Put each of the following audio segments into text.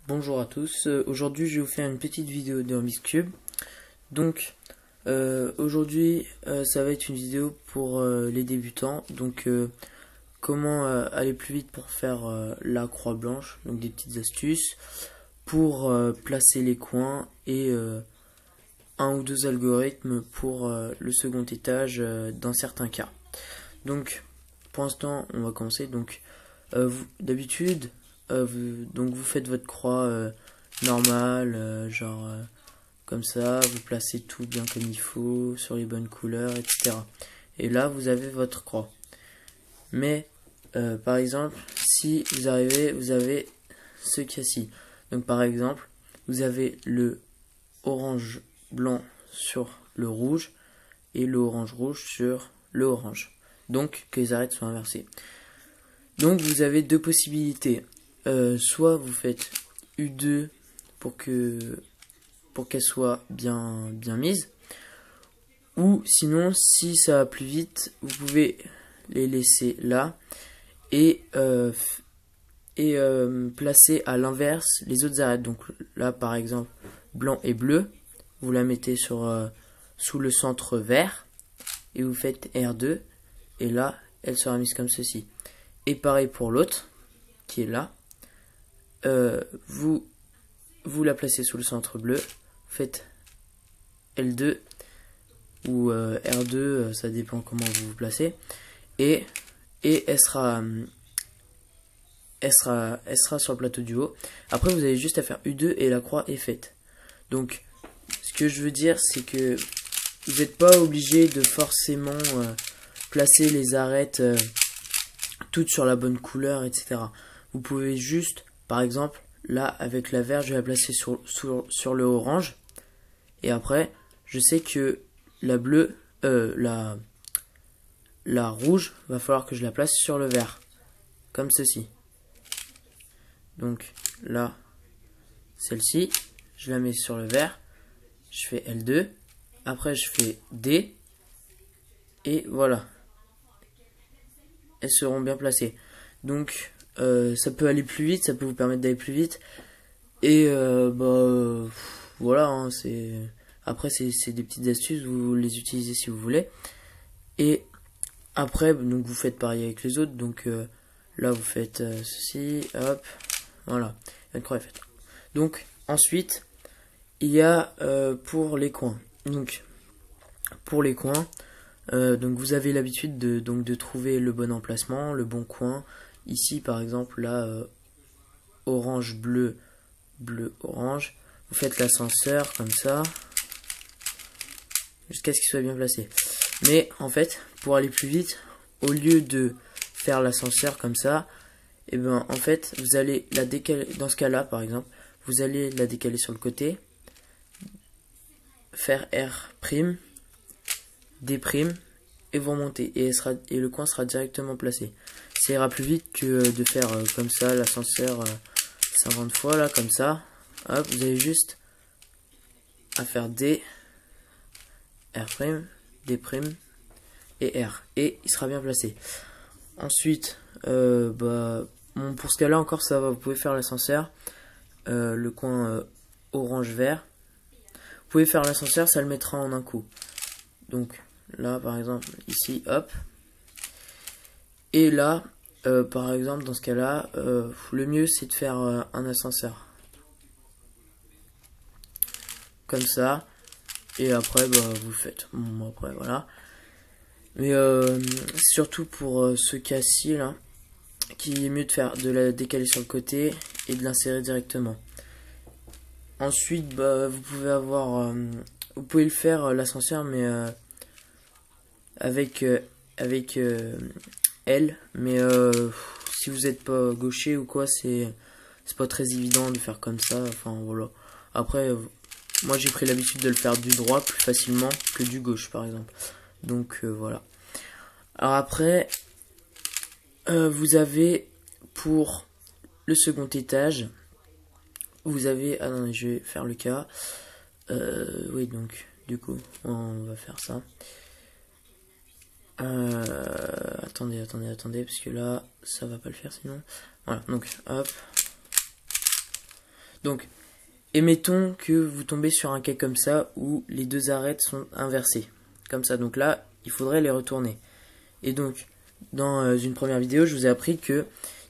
Bonjour à tous, aujourd'hui je vais vous faire une petite vidéo de Rubik's Cube. Donc aujourd'hui ça va être une vidéo pour les débutants. Donc comment aller plus vite pour faire la croix blanche, donc des petites astuces pour placer les coins et un ou deux algorithmes pour le second étage dans certains cas. Donc pour l'instant on va commencer. Donc d'habitude vous faites votre croix normale, comme ça, vous placez tout bien comme il faut, sur les bonnes couleurs, etc. Et là, vous avez votre croix. Mais, par exemple, si vous arrivez, vous avez ce cas-ci. Donc, par exemple, vous avez le orange blanc sur le rouge et le orange rouge sur le orange. Donc, que les arêtes soient inversées. Donc, vous avez deux possibilités. Soit vous faites U2 pour qu'elle soit bien mise, ou sinon si ça va plus vite vous pouvez les laisser là et placer à l'inverse les autres arêtes. Donc là par exemple blanc et bleu, vous la mettez sous le centre vert et vous faites R2 et là elle sera mise comme ceci. Et pareil pour l'autre qui est là. Vous la placez sous le centre bleu, vous faites L2 ou R2, ça dépend comment vous vous placez, et elle sera sur le plateau du haut. Après vous avez juste à faire U2 et la croix est faite. Donc ce que je veux dire c'est que vous n'êtes pas obligé de forcément placer les arêtes toutes sur la bonne couleur, etc. Vous pouvez juste, par exemple, là, avec la verte, je vais la placer sur le orange. Et après, je sais que la bleue, la rouge, va falloir que je la place sur le vert. Comme ceci. Donc, là, celle-ci, je la mets sur le vert. Je fais L2. Après, je fais D. Et voilà. Elles seront bien placées. Donc, ça peut aller plus vite, ça peut vous permettre d'aller plus vite. Et voilà, hein, après c'est des petites astuces, vous les utilisez si vous voulez. Et après, donc vous faites pareil avec les autres. Donc là vous faites ceci, hop, voilà, la croix est faite. Donc ensuite, il y a pour les coins. Donc pour les coins, donc vous avez l'habitude de trouver le bon emplacement, le bon coin. Ici par exemple là, orange, bleu, bleu, orange. Vous faites l'ascenseur comme ça, jusqu'à ce qu'il soit bien placé. Mais en fait, pour aller plus vite, au lieu de faire l'ascenseur comme ça, et ben en fait, vous allez la décaler. Dans ce cas-là, par exemple, vous allez la décaler sur le côté, faire R', D', et vous remontez. Et le coin sera directement placé. Ça ira plus vite que de faire comme ça l'ascenseur 50 fois là, comme ça. Hop, vous avez juste à faire D, R', D' et R. Et il sera bien placé. Ensuite, pour ce cas-là encore ça va, vous pouvez faire l'ascenseur, le coin orange-vert. Vous pouvez faire l'ascenseur, ça le mettra en un coup. Donc là par exemple, ici, hop. Et là, par exemple dans ce cas-là, le mieux c'est de faire un ascenseur. Comme ça. Et après, vous faites. Bon, après, voilà. Mais surtout pour ce cas-ci, là, qui est mieux de la décaler sur le côté et de l'insérer directement. Ensuite, vous pouvez avoir... vous pouvez le faire, l'ascenseur, mais avec L. Mais si vous n'êtes pas gaucher ou quoi, c'est pas très évident de faire comme ça. Enfin, voilà. Après... moi j'ai pris l'habitude de le faire du droit plus facilement que du gauche par exemple. Donc voilà. Alors après, vous avez pour le second étage, vous avez... ah non, je vais faire le cas. Oui, donc du coup, on va faire ça. Attendez, parce que là, ça va pas le faire sinon. Voilà, donc hop. Donc, émettons que vous tombez sur un cas comme ça où les deux arêtes sont inversées. Comme ça, donc là, il faudrait les retourner. Et donc, dans une première vidéo, je vous ai appris que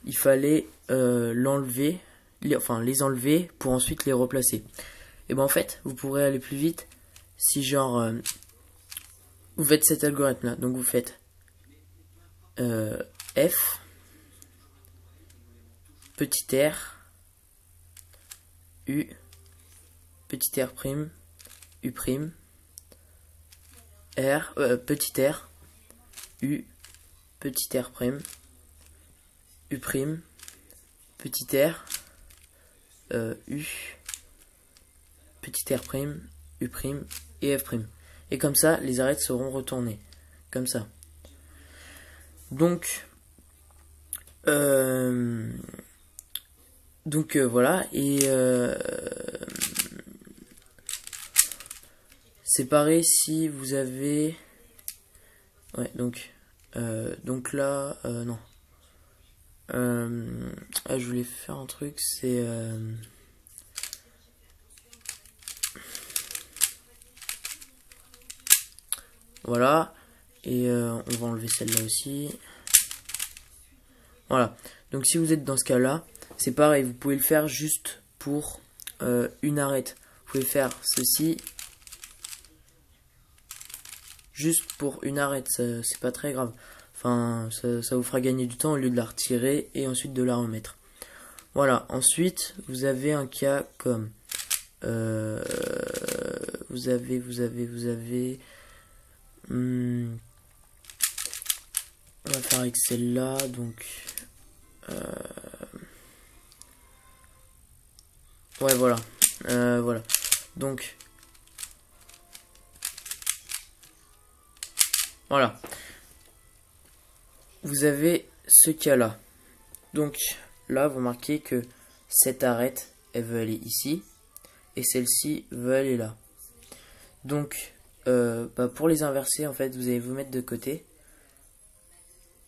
il fallait les enlever pour ensuite les replacer. Et ben en fait, vous pourrez aller plus vite si genre vous faites cet algorithme là. Donc vous faites F petit r U petit r prime U prime R petit r U petit r prime U prime petit r U petit r prime U prime et F prime. Et comme ça, les arêtes seront retournées. Comme ça. Donc voilà. Et c'est pareil si vous avez... Ouais, donc là, non. Je voulais faire un truc, c'est... Voilà. Et on va enlever celle-là aussi. Voilà. Donc si vous êtes dans ce cas-là, c'est pareil. Vous pouvez le faire juste pour une arête. Vous pouvez faire ceci. Juste pour une arête. C'est pas très grave. Enfin, ça vous fera gagner du temps au lieu de la retirer et ensuite de la remettre. Voilà. Ensuite, vous avez un cas comme... vous avez... on va faire avec celle-là, donc ouais, voilà, voilà. Donc voilà, vous avez ce cas-là. Donc là, vous marquez que cette arête, elle veut aller ici, et celle-ci veut aller là. Donc pour les inverser, en fait, vous allez vous mettre de côté,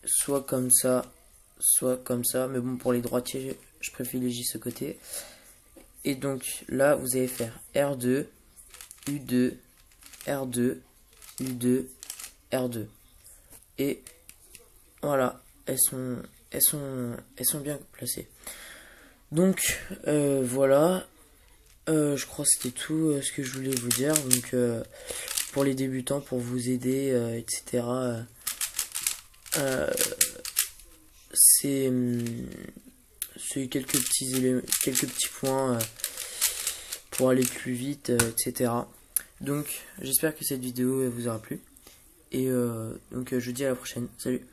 soit comme ça, mais bon, pour les droitiers, je privilégie ce côté. Et donc là, vous allez faire R2, U2, R2, U2, R2. Et voilà, elles sont bien placées. Donc voilà, je crois que c'était tout ce que je voulais vous dire. Donc pour les débutants, pour vous aider, etc. C'est quelques petits points pour aller plus vite, etc. Donc j'espère que cette vidéo vous aura plu. Et donc je vous dis à la prochaine. Salut.